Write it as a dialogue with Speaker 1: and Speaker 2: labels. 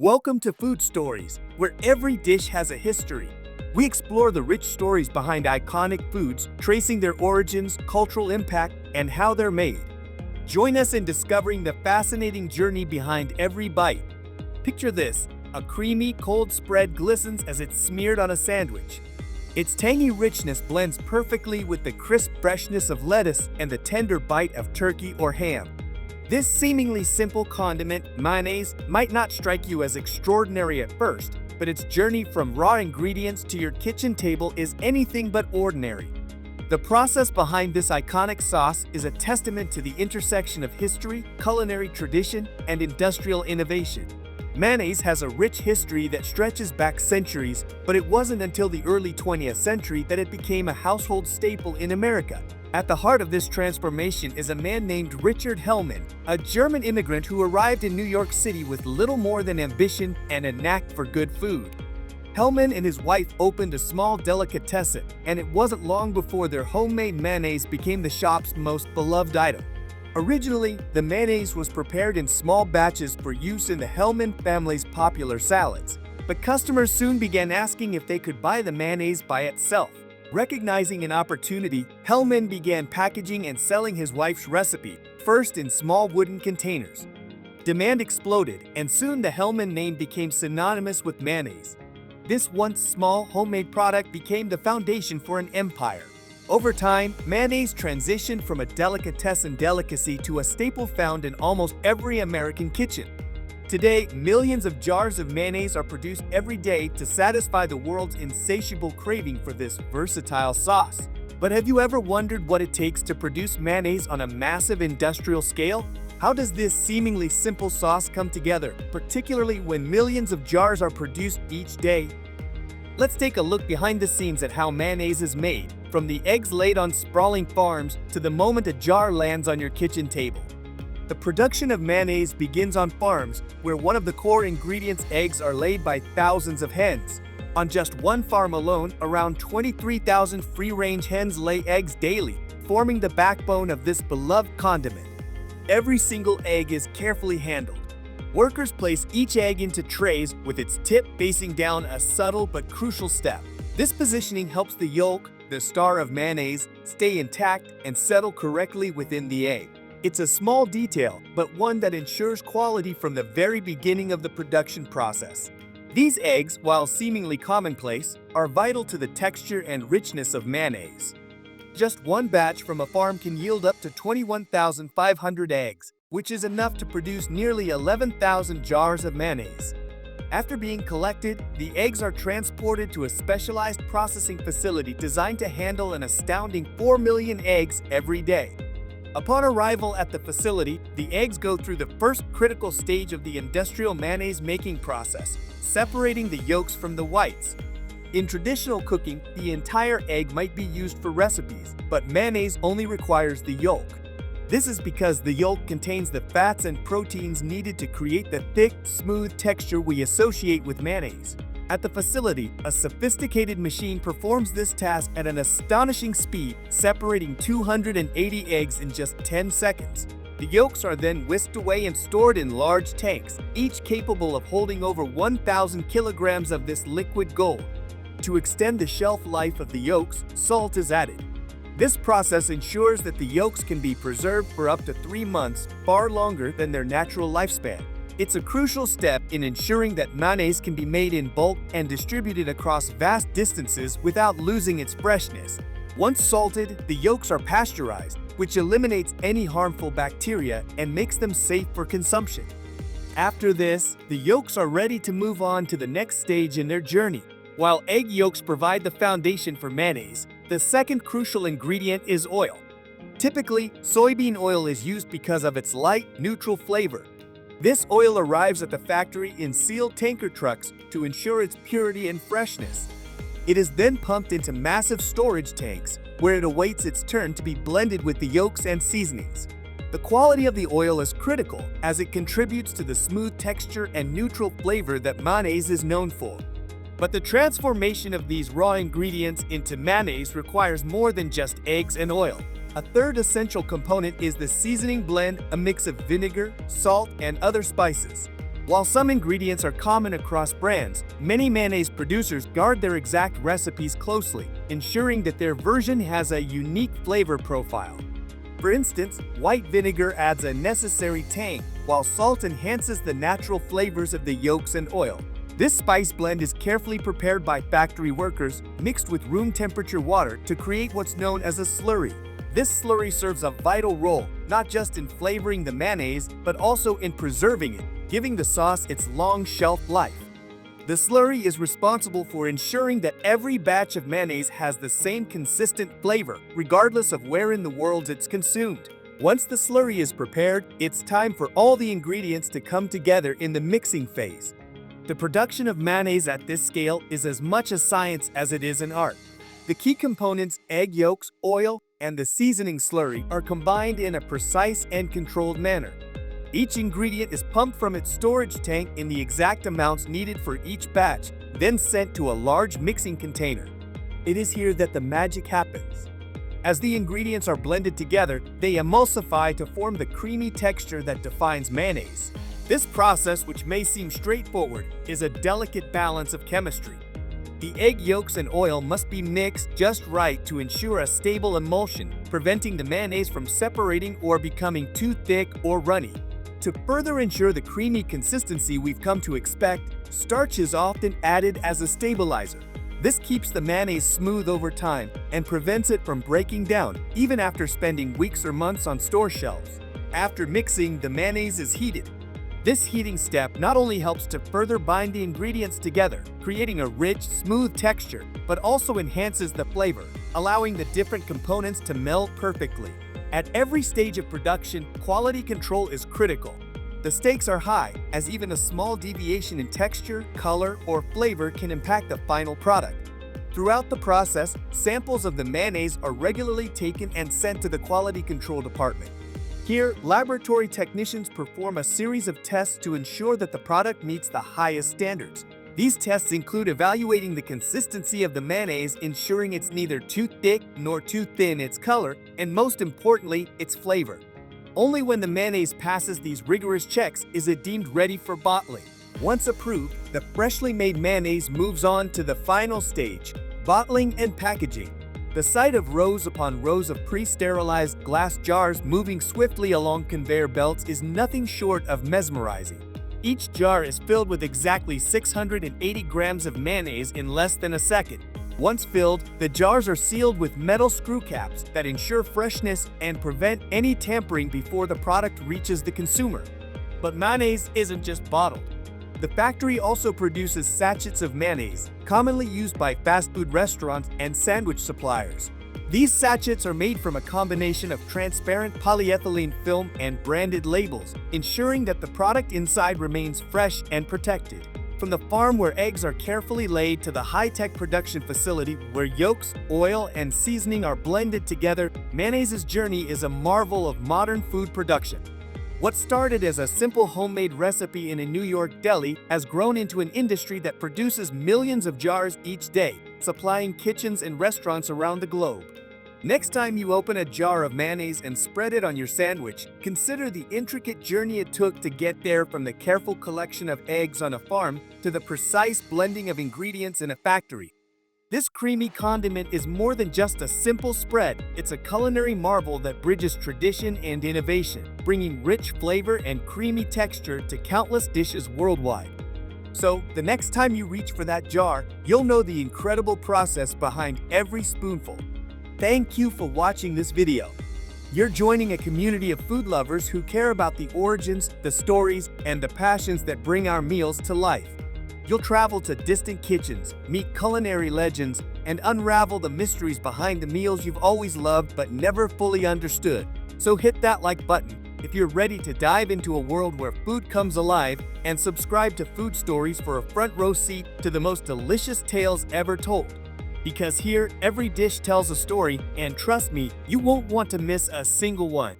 Speaker 1: Welcome to Food Stories, where every dish has a history. We explore the rich stories behind iconic foods, tracing their origins, cultural impact, and how they're made. Join us in discovering the fascinating journey behind every bite. Picture this: a creamy, cold spread glistens as it's smeared on a sandwich. Its tangy richness blends perfectly with the crisp freshness of lettuce and the tender bite of turkey or ham. This seemingly simple condiment, mayonnaise, might not strike you as extraordinary at first, but its journey from raw ingredients to your kitchen table is anything but ordinary. The process behind this iconic sauce is a testament to the intersection of history, culinary tradition, and industrial innovation. Mayonnaise has a rich history that stretches back centuries, but it wasn't until the early 20th century that it became a household staple in America. At the heart of this transformation is a man named Richard Hellmann, a German immigrant who arrived in New York City with little more than ambition and a knack for good food. Hellmann and his wife opened a small delicatessen, and it wasn't long before their homemade mayonnaise became the shop's most beloved item. Originally, the mayonnaise was prepared in small batches for use in the Hellmann family's popular salads, but customers soon began asking if they could buy the mayonnaise by itself. Recognizing an opportunity, Hellmann began packaging and selling his wife's recipe, first in small wooden containers. Demand exploded, and soon the Hellmann name became synonymous with mayonnaise. This once small homemade product became the foundation for an empire. Over time, mayonnaise transitioned from a delicatessen delicacy to a staple found in almost every American kitchen. Today, millions of jars of mayonnaise are produced every day to satisfy the world's insatiable craving for this versatile sauce. But have you ever wondered what it takes to produce mayonnaise on a massive industrial scale? How does this seemingly simple sauce come together, particularly when millions of jars are produced each day? Let's take a look behind the scenes at how mayonnaise is made, from the eggs laid on sprawling farms to the moment a jar lands on your kitchen table. The production of mayonnaise begins on farms, where one of the core ingredients, eggs, are laid by thousands of hens. On just one farm alone, around 23,000 free-range hens lay eggs daily, forming the backbone of this beloved condiment. Every single egg is carefully handled. Workers place each egg into trays with its tip facing down, a subtle but crucial step. This positioning helps the yolk, the star of mayonnaise, stay intact and settle correctly within the egg. It's a small detail, but one that ensures quality from the very beginning of the production process. These eggs, while seemingly commonplace, are vital to the texture and richness of mayonnaise. Just one batch from a farm can yield up to 21,500 eggs, which is enough to produce nearly 11,000 jars of mayonnaise. After being collected, the eggs are transported to a specialized processing facility designed to handle an astounding 4 million eggs every day. Upon arrival at the facility, the eggs go through the first critical stage of the industrial mayonnaise making process, separating the yolks from the whites. In traditional cooking, the entire egg might be used for recipes, but mayonnaise only requires the yolk. This is because the yolk contains the fats and proteins needed to create the thick, smooth texture we associate with mayonnaise. At the facility, a sophisticated machine performs this task at an astonishing speed, separating 280 eggs in just 10 seconds. The yolks are then whisked away and stored in large tanks, each capable of holding over 1,000 kilograms of this liquid gold. To extend the shelf life of the yolks, salt is added. This process ensures that the yolks can be preserved for up to 3 months, far longer than their natural lifespan. It's a crucial step in ensuring that mayonnaise can be made in bulk and distributed across vast distances without losing its freshness. Once salted, the yolks are pasteurized, which eliminates any harmful bacteria and makes them safe for consumption. After this, the yolks are ready to move on to the next stage in their journey. While egg yolks provide the foundation for mayonnaise, the second crucial ingredient is oil. Typically, soybean oil is used because of its light, neutral flavor. This oil arrives at the factory in sealed tanker trucks to ensure its purity and freshness. It is then pumped into massive storage tanks, where it awaits its turn to be blended with the yolks and seasonings. The quality of the oil is critical, as it contributes to the smooth texture and neutral flavor that mayonnaise is known for. But the transformation of these raw ingredients into mayonnaise requires more than just eggs and oil. A third essential component is the seasoning blend, a mix of vinegar, salt, and other spices. While some ingredients are common across brands, many mayonnaise producers guard their exact recipes closely, ensuring that their version has a unique flavor profile. For instance, white vinegar adds a necessary tang, while salt enhances the natural flavors of the yolks and oil. This spice blend is carefully prepared by factory workers, mixed with room temperature water to create what's known as a slurry. This slurry serves a vital role, not just in flavoring the mayonnaise, but also in preserving it, giving the sauce its long shelf life. The slurry is responsible for ensuring that every batch of mayonnaise has the same consistent flavor, regardless of where in the world it's consumed. Once the slurry is prepared, it's time for all the ingredients to come together in the mixing phase. The production of mayonnaise at this scale is as much a science as it is an art. The key components, egg yolks, oil, and the seasoning slurry, are combined in a precise and controlled manner. Each ingredient is pumped from its storage tank in the exact amounts needed for each batch, then sent to a large mixing container. It is here that the magic happens. As the ingredients are blended together, they emulsify to form the creamy texture that defines mayonnaise. This process, which may seem straightforward, is a delicate balance of chemistry. The egg yolks and oil must be mixed just right to ensure a stable emulsion, preventing the mayonnaise from separating or becoming too thick or runny. To further ensure the creamy consistency we've come to expect, starch is often added as a stabilizer. This keeps the mayonnaise smooth over time and prevents it from breaking down, even after spending weeks or months on store shelves. After mixing, the mayonnaise is heated. This heating step not only helps to further bind the ingredients together, creating a rich, smooth texture, but also enhances the flavor, allowing the different components to meld perfectly. At every stage of production, quality control is critical. The stakes are high, as even a small deviation in texture, color, or flavor can impact the final product. Throughout the process, samples of the mayonnaise are regularly taken and sent to the quality control department. Here, laboratory technicians perform a series of tests to ensure that the product meets the highest standards. These tests include evaluating the consistency of the mayonnaise, ensuring it's neither too thick nor too thin its color, and most importantly, its flavor. Only when the mayonnaise passes these rigorous checks is it deemed ready for bottling. Once approved, the freshly made mayonnaise moves on to the final stage, bottling and packaging. The sight of rows upon rows of pre-sterilized glass jars moving swiftly along conveyor belts is nothing short of mesmerizing. Each jar is filled with exactly 680 grams of mayonnaise in less than a second. Once filled, the jars are sealed with metal screw caps that ensure freshness and prevent any tampering before the product reaches the consumer. But mayonnaise isn't just bottled. The factory also produces sachets of mayonnaise, commonly used by fast food restaurants and sandwich suppliers. These sachets are made from a combination of transparent polyethylene film and branded labels, ensuring that the product inside remains fresh and protected. From the farm where eggs are carefully laid to the high-tech production facility where yolks, oil, and seasoning are blended together, mayonnaise's journey is a marvel of modern food production. What started as a simple homemade recipe in a New York deli has grown into an industry that produces millions of jars each day, supplying kitchens and restaurants around the globe. Next time you open a jar of mayonnaise and spread it on your sandwich, consider the intricate journey it took to get there, from the careful collection of eggs on a farm to the precise blending of ingredients in a factory. This creamy condiment is more than just a simple spread. It's a culinary marvel that bridges tradition and innovation, bringing rich flavor and creamy texture to countless dishes worldwide. So, the next time you reach for that jar, you'll know the incredible process behind every spoonful. Thank you for watching this video. You're joining a community of food lovers who care about the origins, the stories, and the passions that bring our meals to life. You'll travel to distant kitchens, meet culinary legends, and unravel the mysteries behind the meals you've always loved but never fully understood. So hit that like button if you're ready to dive into a world where food comes alive, and subscribe to Food Stories for a front row seat to the most delicious tales ever told. Because here, every dish tells a story, and trust me, you won't want to miss a single one.